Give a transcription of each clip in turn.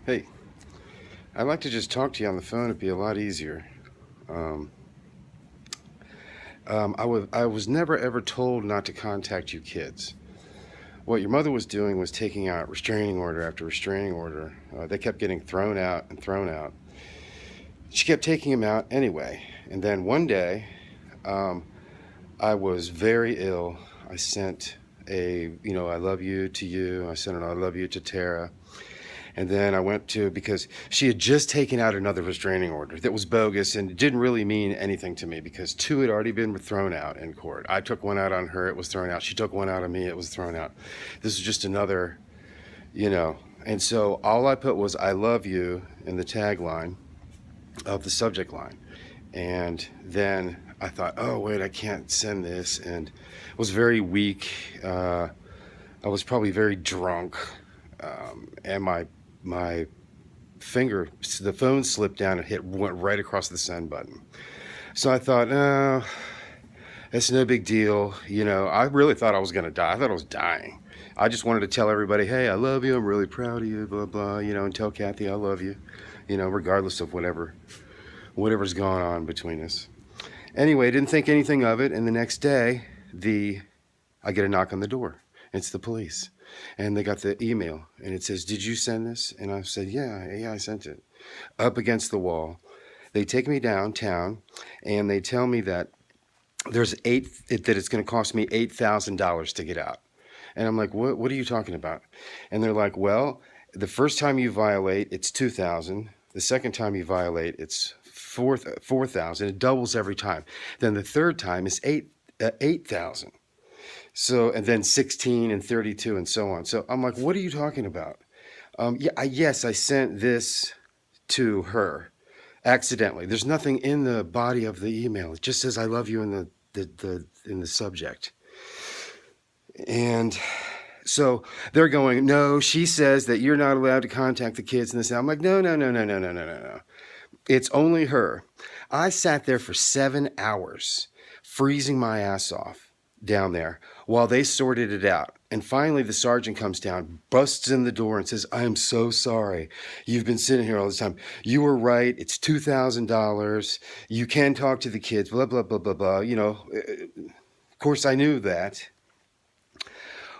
Hey, I'd like to just talk to you on the phone. It'd be a lot easier. Um, I was never ever told not to contact you kids. What your mother was doing was taking out restraining order after restraining order. They kept getting thrown out and thrown out. She kept taking them out anyway. And then one day, um, I was very ill. I sent I love you to you. I sent an I love you to Tara. And then I went to, because she had just taken out another restraining order that was bogus and didn't really mean anything to me because two had already been thrown out in court. I took one out on her, it was thrown out. She took one out on me, it was thrown out. This is just another, you know. And so all I put was I love you in the tagline of the subject line. And then I thought, oh, wait, I can't send this. And was very weak. I was probably very drunk. And my finger, the phone slipped down and went right across the send button. So I thought, no, it's no big deal. I really thought I was going to die. I thought I was dying. I just wanted to tell everybody, hey, I love you. I'm really proud of you, blah, blah, and tell Kathy I love you, regardless of whatever's going on between us. Anyway, didn't think anything of it. And the next day, I get a knock on the door. It's the police. And they got the email, and it says, did you send this? And I said, yeah, I sent it. Up against the wall. They take me downtown, and they tell me that that it's going to cost me $8,000 to get out. And I'm like, what are you talking about? And they're like, well, the first time you violate, it's $2,000. The second time you violate, it's $4,000. It doubles every time. Then the third time is $8,000. So, and then 16 and 32 and so on. So I'm like, what are you talking about? Yes, I sent this to her accidentally. There's nothing in the body of the email. It just says I love you in the subject. And so they're going, no, she says that you're not allowed to contact the kids and this. I'm like, no, no, no, no, no, no, no, no, no. It's only her. I sat there for 7 hours, freezing my ass off down there while they sorted it out. And finally the sergeant comes down, busts in the door and says, I am so sorry. You've been sitting here all this time. You were right. It's $2,000. You can talk to the kids, blah, blah, blah, blah, blah. Of course I knew that.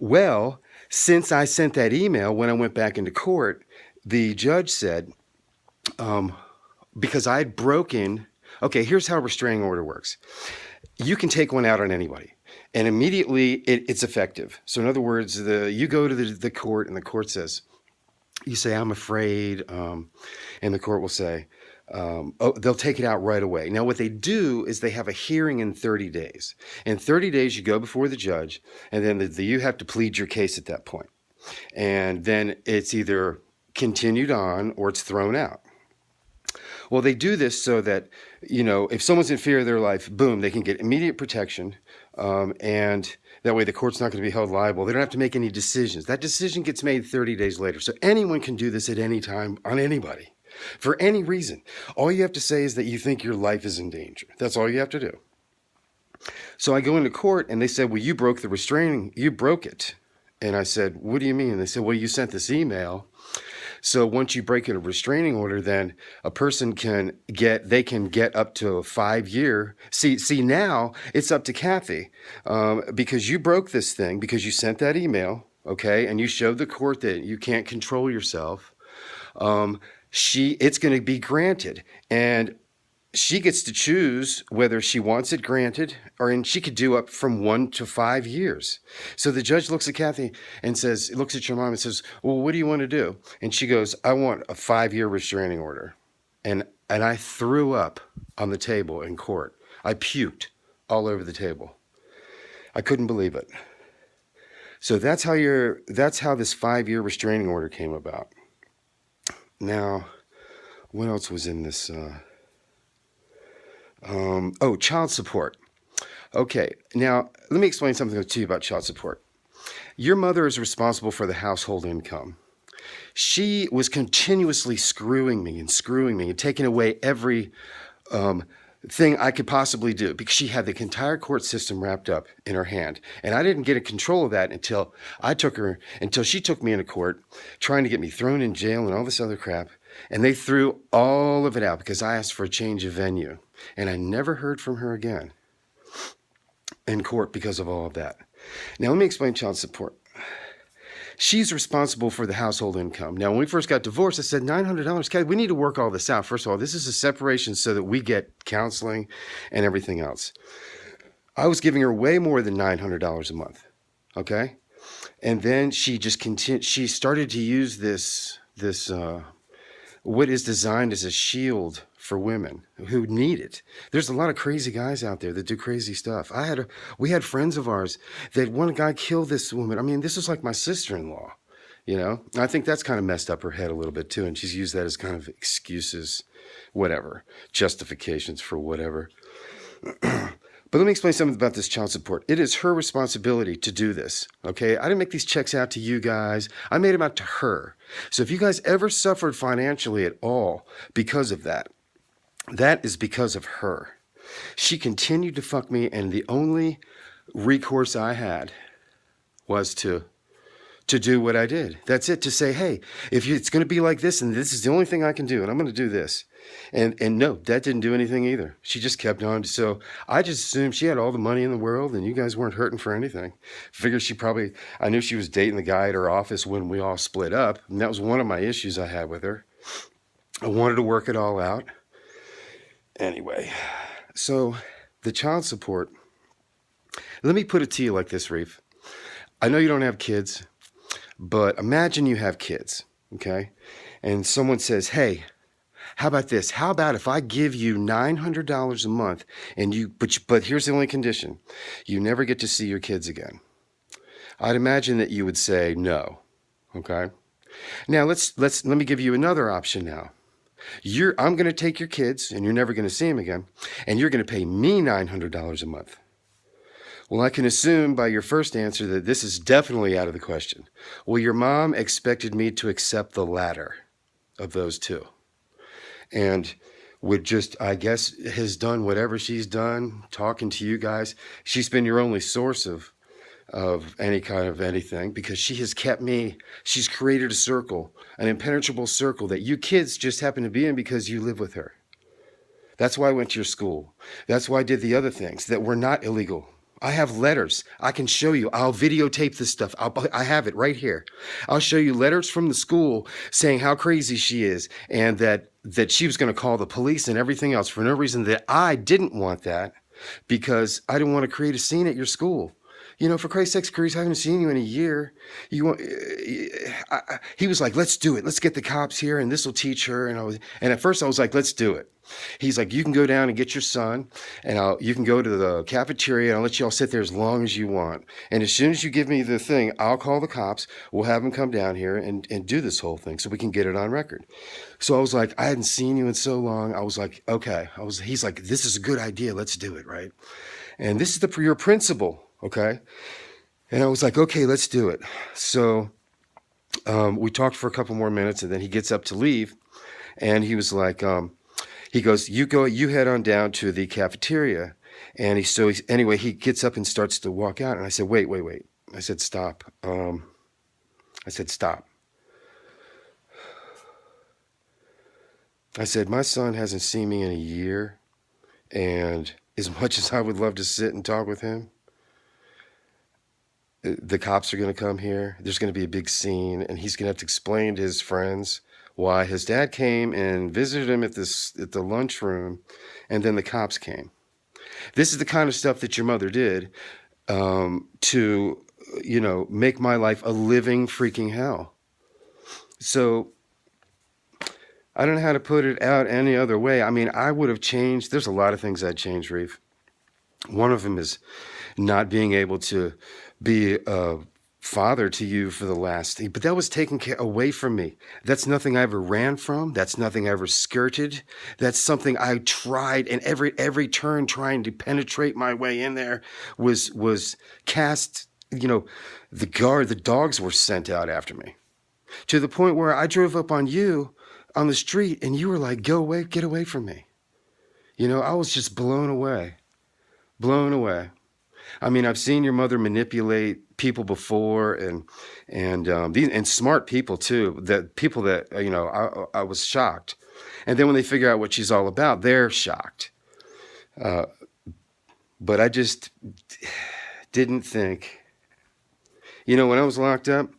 Well, since I sent that email, when I went back into court, the judge said, because I had broken, okay, here's how a restraining order works. You can take one out on anybody, and immediately it's effective. So in other words, you go to the court, and the court says, you say, I'm afraid, and the court will say, they'll take it out right away. Now, what they do is they have a hearing in 30 days. In 30 days, you go before the judge, and then you have to plead your case at that point. And then it's either continued on or it's thrown out. Well, they do this so that, if someone's in fear of their life, boom, they can get immediate protection. And that way the court's not going to be held liable. They don't have to make any decisions. That decision gets made 30 days later. So anyone can do this at any time on anybody for any reason. All you have to say is that you think your life is in danger. That's all you have to do. So I go into court and they said, well, you broke it. And I said, what do you mean? And they said, well, you sent this email. So once you break a restraining order, then a person can get up to a 5-year. See, now it's up to Kathy, because you broke this thing, because you sent that email, okay, and you showed the court that you can't control yourself. It's going to be granted, and she gets to choose whether she wants it granted, and she could do up from 1 to 5 years. So the judge looks at Kathy and looks at your mom and says, well, what do you want to do? And she goes, I want a 5-year restraining order. And I threw up on the table in court. I puked all over the table. I couldn't believe it. So that's how this 5-year restraining order came about. Now, what else was in this? Child support. Okay, now let me explain something to you about child support. Your mother is responsible for the household income. She was continuously screwing me and taking away every thing I could possibly do, because she had the entire court system wrapped up in her hand. And I didn't get a control of that until she took me into court, trying to get me thrown in jail and all this other crap. And they threw all of it out because I asked for a change of venue. And I never heard from her again in court because of all of that. Now, let me explain child support. She's responsible for the household income. Now, when we first got divorced, I said, $900, Kathy, we need to work all this out. First of all, this is a separation so that we get counseling and everything else. I was giving her way more than $900 a month, okay? And then she just continued. She started to use this what is designed as a shield for women who need it. There's a lot of crazy guys out there that do crazy stuff. We had friends of ours that one guy killed this woman. I mean, this was like my sister-in-law, you know? I think that's kind of messed up her head a little bit too, and she's used that as kind of excuses, whatever, justifications for whatever. But let me explain something about this child support. It is her responsibility to do this, okay? I didn't make these checks out to you guys. I made them out to her. So if you guys ever suffered financially at all because of that, that is because of her. She continued to fuck me, and the only recourse I had was to do what I did. That's it, to say, hey, it's going to be like this, and this is the only thing I can do, and I'm going to do this. And no, that didn't do anything either. She just kept on. So I just assumed she had all the money in the world, and you guys weren't hurting for anything. Figured I knew she was dating the guy at her office when we all split up, and that was one of my issues I had with her. I wanted to work it all out. Anyway, so the child support, let me put it to you like this, Reif. I know you don't have kids, but imagine you have kids, okay? And someone says, hey, how about this? How about if I give you $900 a month but here's the only condition. You never get to see your kids again. I'd imagine that you would say no, okay? Now let me give you another option now. I'm going to take your kids, and you're never going to see them again, and you're going to pay me $900 a month. Well, I can assume by your first answer that this is definitely out of the question. Well, your mom expected me to accept the latter of those two, and I guess, has done whatever she's done, talking to you guys. She's been your only source of any kind of anything, because she has kept me. She's created a circle, an impenetrable circle that you kids just happen to be in because you live with her. That's why I went to your school. That's why I did the other things that were not illegal. I have letters. I can show you. I'll videotape this stuff. I have it right here. I'll show you letters from the school saying how crazy she is, and that she was going to call the police and everything else for no reason, that I didn't want that because I didn't want to create a scene at your school. You know, for Christ's sakes, Chris, I haven't seen you in a year. He was like, let's do it. Let's get the cops here, and this will teach her. And at first I was like, let's do it. He's like, you can go down and get your son, and you can go to the cafeteria, and I'll let you all sit there as long as you want. And as soon as you give me the thing, I'll call the cops. We'll have them come down here and do this whole thing so we can get it on record. So I was like, I hadn't seen you in so long. I was like, okay. He's like, this is a good idea. Let's do it, right? And this is your principal. Okay. And I was like, okay, let's do it. So we talked for a couple more minutes, and then he gets up to leave, and he was like, he goes, you head on down to the cafeteria. And he gets up and starts to walk out. And I said, wait. I said, stop. Stop. I said, my son hasn't seen me in a year. And as much as I would love to sit and talk with him, the cops are going to come here. There's going to be a big scene, and he's going to have to explain to his friends why his dad came and visited him at the lunchroom, and then the cops came. This is the kind of stuff that your mother did to, make my life a living freaking hell. So I don't know how to put it out any other way. I mean, I would have changed. There's a lot of things I'd change, Reif. One of them is not being able to be a father to you for the last thing, but that was taken away from me. That's nothing I ever ran from. That's nothing I ever skirted. That's something I tried, and every turn trying to penetrate my way in there was cast. The dogs were sent out after me, to the point where I drove up on you on the street, and you were like, "Go away, get away from me." I was just blown away. Blown away. I mean, I've seen your mother manipulate people before, and smart people too. That people that I was shocked, and then when they figure out what she's all about, they're shocked. But I just didn't think. When I was locked up,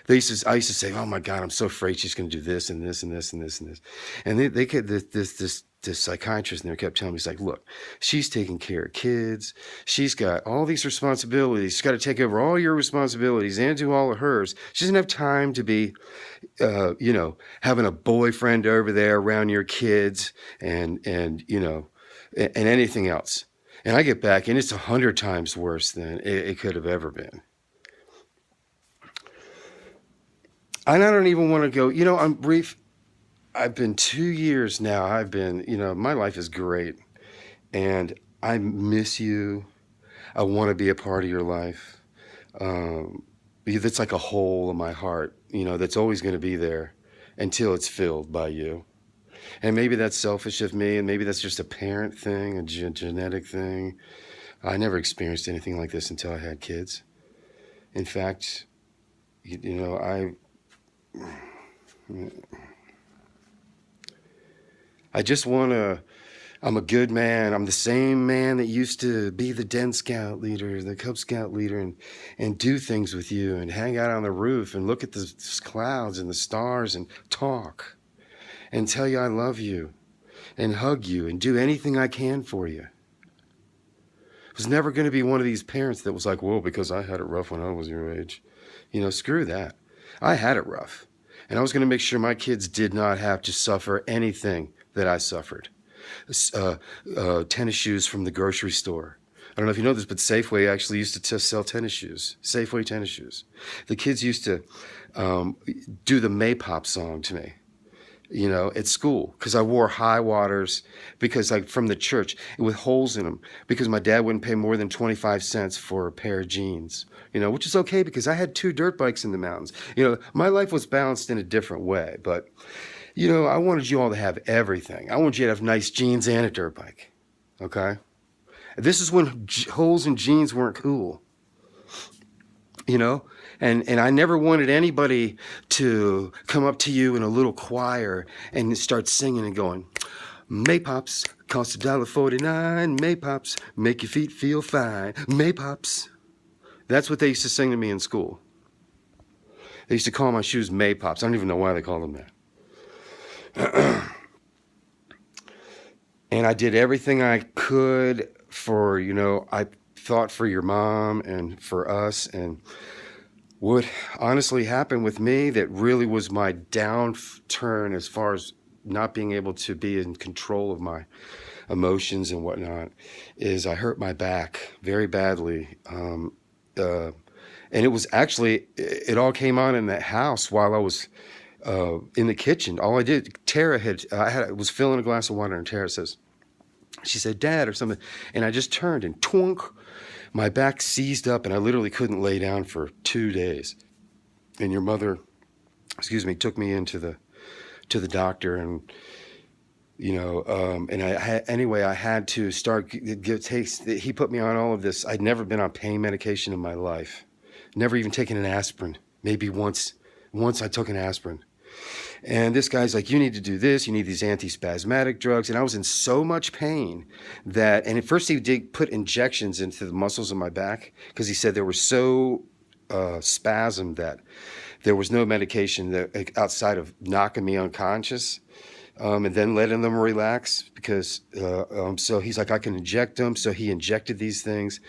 I used to say, "Oh my God, I'm so afraid she's going to do this and this and this and this and this," and they kept this psychiatrist in there kept telling me, he's like, "Look, she's taking care of kids. She's got all these responsibilities. She's got to take over all your responsibilities and do all of hers. She doesn't have time to be, having a boyfriend over there around your kids and anything else." And I get back, and it's 100 times worse than it could have ever been. And I don't even want to go, I'm Reif. I've been 2 years now. My life is great. And I miss you. I want to be a part of your life. That's like a hole in my heart, that's always going to be there until it's filled by you. And maybe that's selfish of me, and maybe that's just a parent thing, a genetic thing. I never experienced anything like this until I had kids. In fact, I just want to, I'm a good man. I'm the same man that used to be the Den Scout leader, the Cub Scout leader, and do things with you and hang out on the roof and look at the clouds and the stars and talk and tell you I love you and hug you and do anything I can for you. I was never going to be one of these parents that was like, well, because I had it rough when I was your age. Screw that. I had it rough. And I was going to make sure my kids did not have to suffer anything that I suffered. Tennis shoes from the grocery store. I don't know if you know this, but Safeway actually used to sell tennis shoes. Safeway tennis shoes. The kids used to do the Maypop song to me, at school, because I wore high waters, because from the church with holes in them, because my dad wouldn't pay more than 25 cents for a pair of jeans, which is okay because I had 2 dirt bikes in the mountains. My life was balanced in a different way, but, I wanted you all to have everything. I wanted you to have nice jeans and a dirt bike, okay? This is when holes in jeans weren't cool, And I never wanted anybody to come up to you in a little choir and start singing and going, Maypops cost $1.49. Maypops make your feet feel fine. Maypops. That's what they used to sing to me in school. They used to call my shoes Maypops. I don't even know why they called them that. And I did everything I could for, I thought for your mom and for us. And what honestly happened with me that really was my downturn as far as not being able to be in control of my emotions and whatnot is I hurt my back very badly. And it was actually, it all came on in that house while I was in the kitchen. All I did, Tara was filling a glass of water, and Tara she said, Dad, or something. And I just turned and twunk, my back seized up and I literally couldn't lay down for 2 days. And your mother, took me into the doctor, and I had to start he put me on all of this. I'd never been on pain medication in my life. Never even taken an aspirin. Maybe once I took an aspirin. And this guy's like, you need to do this. You need these antispasmodic drugs. And I was in so much pain and at first he did put injections into the muscles of my back because he said they were so spasmed that there was no medication that outside of knocking me unconscious. And then letting them relax because, so he's like, I can inject them. So he injected these things.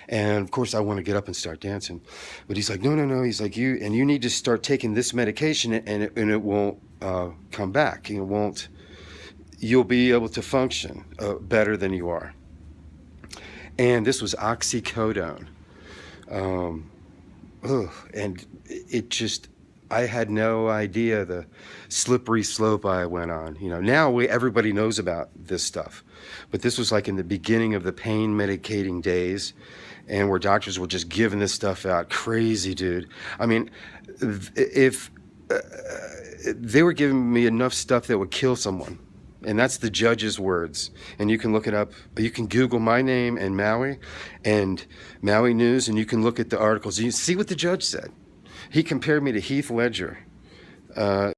And of course I want to get up and start dancing, but he's like, no. He's like, you need to start taking this medication and it won't, come back. You'll be able to function, better than you are. And this was oxycodone. And it just, I had no idea the slippery slope I went on. Now everybody knows about this stuff, but this was like in the beginning of the pain medicating days, and where doctors were just giving this stuff out. Crazy, dude. I mean, if they were giving me enough stuff that would kill someone, And that's the judge's words. And you can look it up. You can Google my name and Maui News, and you can look at the articles. And you see what the judge said. He compared me to Heath Ledger.